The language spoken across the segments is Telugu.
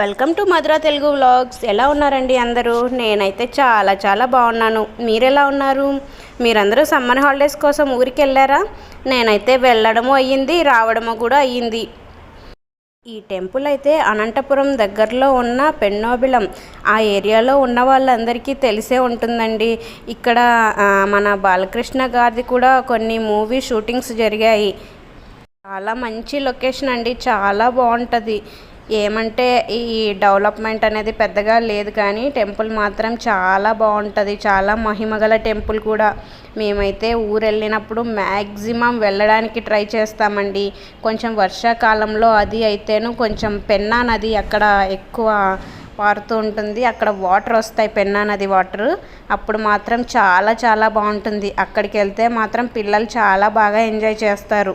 Welcome to Madhura Telugu vlogs. ఎలా ఉన్నారండి అందరూ? నేనైతే చాలా బాగున్నాను. మీరు ఎలా ఉన్నారు? మీరందరూ సమ్మర్ హాలిడేస్ కోసం ఊరికి వెళ్ళారా? నేనైతే వెళ్ళడము అయ్యింది, రావడము కూడా అయ్యింది. ఈ టెంపుల్ అయితే అనంతపురం దగ్గరలో ఉన్న పెన్నోబిలం ఆ ఏరియాలో ఉన్న వాళ్ళందరికీ తెలిసే ఉంటుందండి. ఇక్కడ మన బాలకృష్ణ గారిది కూడా కొన్ని మూవీ షూటింగ్స్ జరిగాయి. చాలా మంచి లొకేషన్ అండి, చాలా బాగుంటుంది. ఏమంటే ఈ డెవలప్మెంట్ అనేది పెద్దగా లేదు, కానీ టెంపుల్ మాత్రం చాలా బాగుంటుంది. చాలా మహిమగల టెంపుల్ కూడా. మేమైతే ఊరు వెళ్ళినప్పుడు మ్యాక్సిమం వెళ్ళడానికి ట్రై చేస్తామండి. కొంచెం వర్షాకాలంలో అది అయితేను కొంచెం పెన్నా నది అక్కడ ఎక్కువ పారుతూ ఉంటుంది. అక్కడ వాటర్ వస్తాయి, పెన్నా నది వాటర్. అప్పుడు మాత్రం చాలా బాగుంటుంది. అక్కడికి వెళ్తే మాత్రం పిల్లలు చాలా బాగా ఎంజాయ్ చేస్తారు.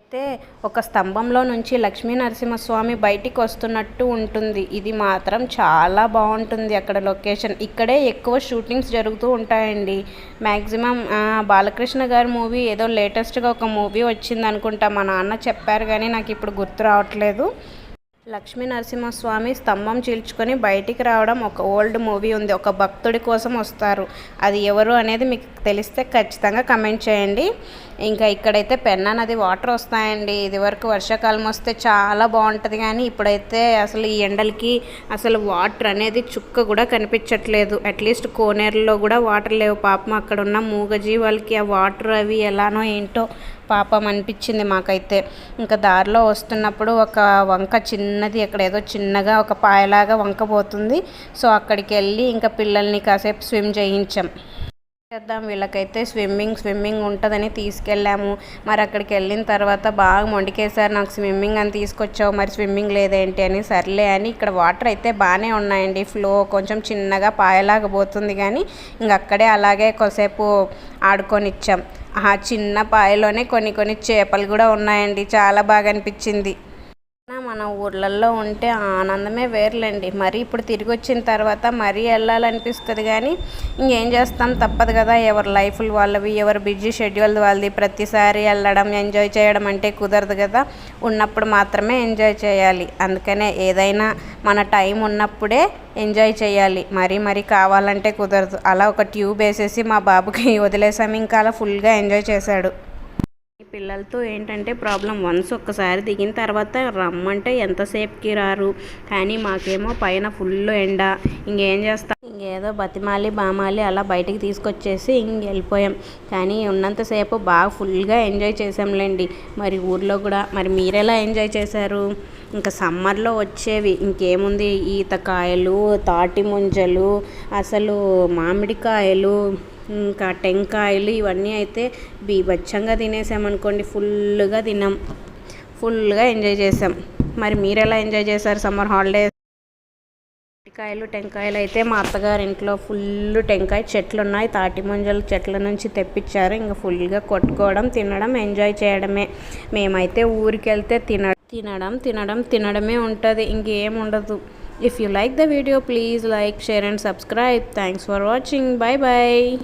అయితే ఒక స్తంభంలో నుంచి లక్ష్మీ నరసింహస్వామి బయటికి వస్తున్నట్టు ఉంటుంది. ఇది మాత్రం చాలా బాగుంటుంది అక్కడ లొకేషన్. ఇక్కడే ఎక్కువ షూటింగ్స్ జరుగుతూ ఉంటాయండి. మ్యాక్సిమం బాలకృష్ణ గారి మూవీ ఏదో లేటెస్ట్గా ఒక మూవీ వచ్చింది అనుకుంటా, మా నాన్న చెప్పారు కానీ నాకు ఇప్పుడు గుర్తు రావట్లేదు. లక్ష్మీ నరసింహస్వామి స్తంభం చీల్చుకొని బయటికి రావడం ఒక ఓల్డ్ మూవీ ఉంది. ఒక భక్తుడి కోసం వస్తారు. అది ఎవరు అనేది మీకు తెలిస్తే ఖచ్చితంగా కమెంట్ చేయండి. ఇంకా ఇక్కడైతే పెన్నా నది వాటర్ వస్తాయండి. ఇది వరకు వర్షాకాలం వస్తే చాలా బాగుంటుంది, కానీ ఇప్పుడైతే అసలు ఈ ఎండలకి అసలు వాటర్ అనేది చుక్క కూడా కనిపించట్లేదు. అట్లీస్ట్ కోనేరులో కూడా వాటర్ లేవు. పాపం అక్కడ ఉన్న మూగజీవాలకి ఆ వాటర్ అవి ఎలానో ఏంటో పాపం అనిపించింది మాకైతే. ఇంకా దారిలో వస్తున్నప్పుడు ఒక వంక చిన్నది, అక్కడ ఏదో చిన్నగా ఒక పాయలాగా వంక పోతుంది. సో అక్కడికి వెళ్ళి ఇంకా పిల్లల్ని కాసేపు స్విమ్ చేయించాం. చేద్దాం వీళ్ళకైతే స్విమ్మింగ్ ఉంటుందని తీసుకెళ్ళాము. మరి అక్కడికి వెళ్ళిన తర్వాత బాగా మొండికేశారు, నాకు స్విమ్మింగ్ అని తీసుకొచ్చావు, మరి స్విమ్మింగ్ లేదేంటి అని. సర్లే అని ఇక్కడ వాటర్ అయితే బాగానే ఉన్నాయండి. ఫ్లో కొంచెం చిన్నగా పాయలాగా పోతుంది, కానీ ఇంక అక్కడే అలాగే కొద్దిసేపు ఆడుకొని ఇచ్చాం. ఆ చిన్న పాయలోనే కొన్ని చేపలు కూడా ఉన్నాయండి. చాలా బాగా అనిపించింది. మన ఊర్లలో ఉంటే ఆనందమే వేర్లేండి. మరి ఇప్పుడు తిరిగి వచ్చిన తర్వాత మరీ వెళ్ళాలనిపిస్తుంది, కానీ ఇంకేం చేస్తాం, తప్పదు కదా. ఎవరి లైఫ్లు వాళ్ళవి, ఎవరి బిజీ షెడ్యూల్ వాళ్ళది. ప్రతిసారి వెళ్ళడం ఎంజాయ్ చేయడం అంటే కుదరదు కదా. ఉన్నప్పుడు మాత్రమే ఎంజాయ్ చేయాలి. అందుకనే ఏదైనా మన టైం ఉన్నప్పుడే ఎంజాయ్ చేయాలి. మరీ కావాలంటే కుదరదు. అలా ఒక ట్యూబ్ వేసేసి మా బాబుకి వదిలేసాము. ఇంకా అలా ఫుల్గా ఎంజాయ్ చేశాడు. పిల్లలతో ఏంటంటే ప్రాబ్లం, వన్స్ ఒక్కసారి దిగిన తర్వాత రమ్మంటే ఎంతసేపుకి రారు. కానీ మాకేమో పైన ఫుల్ ఎండ. ఇంకేం చేస్తాం, ఇంకేదో బతిమాలి బామాలి అలా బయటికి తీసుకొచ్చేసి వెళ్ళిపోయాం. కానీ ఉన్నంతసేపు బాగా ఫుల్గా ఎంజాయ్ చేసాంలేండి. మరి ఊర్లో కూడా మరి మీరెలా ఎంజాయ్ చేశారు? ఇంకా సమ్మర్లో వచ్చేవి ఇంకేముంది, ఈతకాయలు, తాటి ముంజలు, అసలు మామిడికాయలు, ఇంకా టెంకాయలు, ఇవన్నీ అయితే బీభత్సంగా తినేసామనుకోండి. ఫుల్గా తిన్నాం, ఫుల్గా ఎంజాయ్ చేసాం. మరి మీరు ఎలా ఎంజాయ్ చేశారు సమ్మర్ హాలిడేస్? టెంకాయలు అయితే మా అత్తగారి ఇంట్లో ఫుల్ టెంకాయ చెట్లు ఉన్నాయి. తాటి ముంజలు చెట్ల నుంచి తెప్పించారు. ఇంకా ఫుల్గా కొట్టుకోవడం, తినడం, ఎంజాయ్ చేయడమే. మేమైతే ఊరికి వెళ్తే తినడమే ఉంటుంది, ఇంకేం ఉండదు. If you like the video, please like, share and subscribe. Thanks for watching. Bye bye.